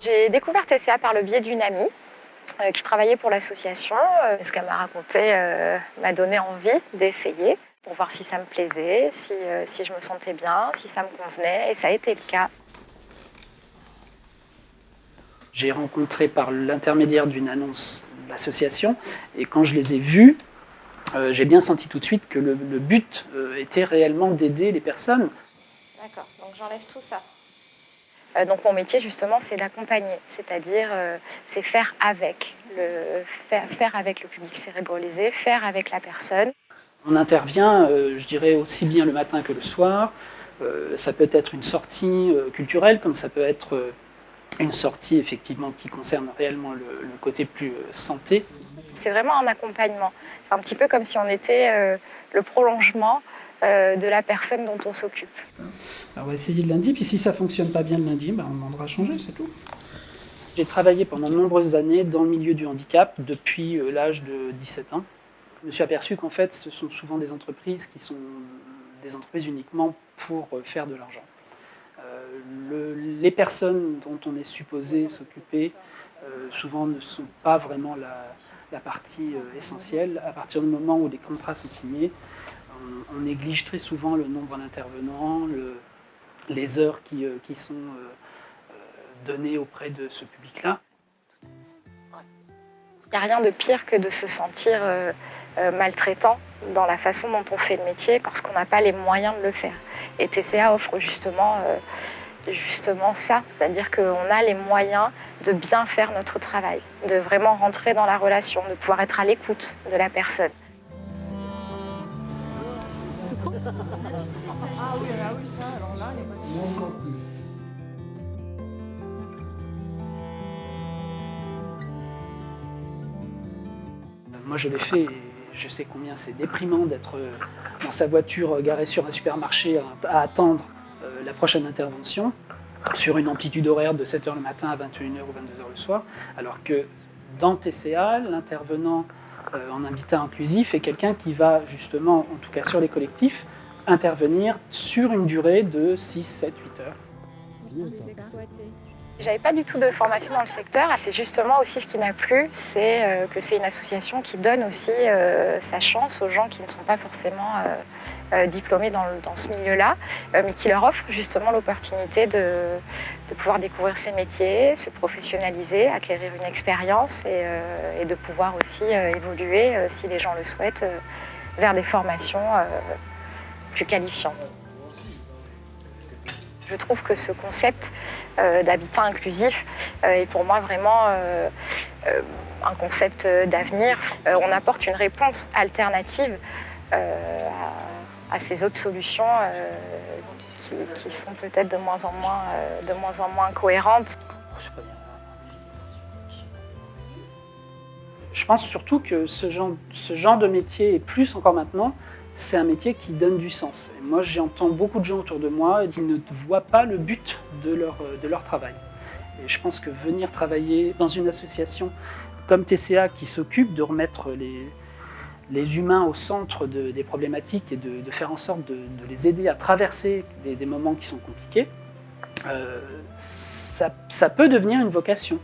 J'ai découvert TCA par le biais d'une amie qui travaillait pour l'association. Ce qu'elle m'a raconté m'a donné envie d'essayer pour voir si ça me plaisait, si je me sentais bien, si ça me convenait, et ça a été le cas. J'ai rencontré par l'intermédiaire d'une annonce l'association, et quand je les ai vus, j'ai bien senti tout de suite que le but était réellement d'aider les personnes. D'accord, donc j'enlève tout ça. Donc mon métier justement c'est d'accompagner, c'est-à-dire c'est faire avec le public cérébralisé, faire avec la personne. On intervient, je dirais, aussi bien le matin que le soir. Ça peut être une sortie culturelle, comme ça peut être une sortie effectivement qui concerne réellement le côté plus santé. C'est vraiment un accompagnement. C'est un petit peu comme si on était le prolongement de la personne dont on s'occupe. Alors on va essayer le lundi, puis si ça ne fonctionne pas bien le lundi, on demandera à changer, c'est tout. J'ai travaillé pendant de nombreuses années dans le milieu du handicap, depuis l'âge de 17 ans. Je me suis aperçu qu'en fait, ce sont souvent des entreprises qui sont des entreprises uniquement pour faire de l'argent. Les personnes dont on est supposé s'occuper souvent ne sont pas vraiment la partie essentielle. À partir du moment où les contrats sont signés, on néglige très souvent le nombre d'intervenants, les heures qui sont données auprès de ce public-là. Il n'y a rien de pire que de se sentir maltraitant dans la façon dont on fait le métier parce qu'on n'a pas les moyens de le faire. Et TCA offre justement ça, c'est-à-dire qu'on a les moyens de bien faire notre travail, de vraiment rentrer dans la relation, de pouvoir être à l'écoute de la personne. Ah oui, ça, alors là, les mots encore plus. Moi je l'ai fait et je sais combien c'est déprimant d'être dans sa voiture garée sur un supermarché à attendre la prochaine intervention sur une amplitude horaire de 7h le matin à 21h ou 22h le soir, alors que dans TCA, l'intervenant en habitat inclusif est quelqu'un qui va justement, en tout cas sur les collectifs, intervenir sur une durée de 6, 7, 8 heures. J'avais pas du tout de formation dans le secteur. C'est justement aussi ce qui m'a plu, c'est que c'est une association qui donne aussi sa chance aux gens qui ne sont pas forcément diplômés dans ce milieu-là, mais qui leur offre justement l'opportunité de pouvoir découvrir ces métiers, se professionnaliser, acquérir une expérience et de pouvoir aussi évoluer, si les gens le souhaitent, vers des formations plus qualifiantes. Je trouve que ce concept d'habitat inclusif est pour moi vraiment un concept d'avenir. On apporte une réponse alternative à ces autres solutions qui sont peut-être de moins en moins cohérentes. Je pense surtout que ce genre de métier, et plus encore maintenant, c'est un métier qui donne du sens. Et moi, j'entends beaucoup de gens autour de moi qui ne voient pas le but de leur travail. Et je pense que venir travailler dans une association comme TCA qui s'occupe de remettre les humains au centre des problématiques et de faire en sorte de les aider à traverser des moments qui sont compliqués, ça peut devenir une vocation.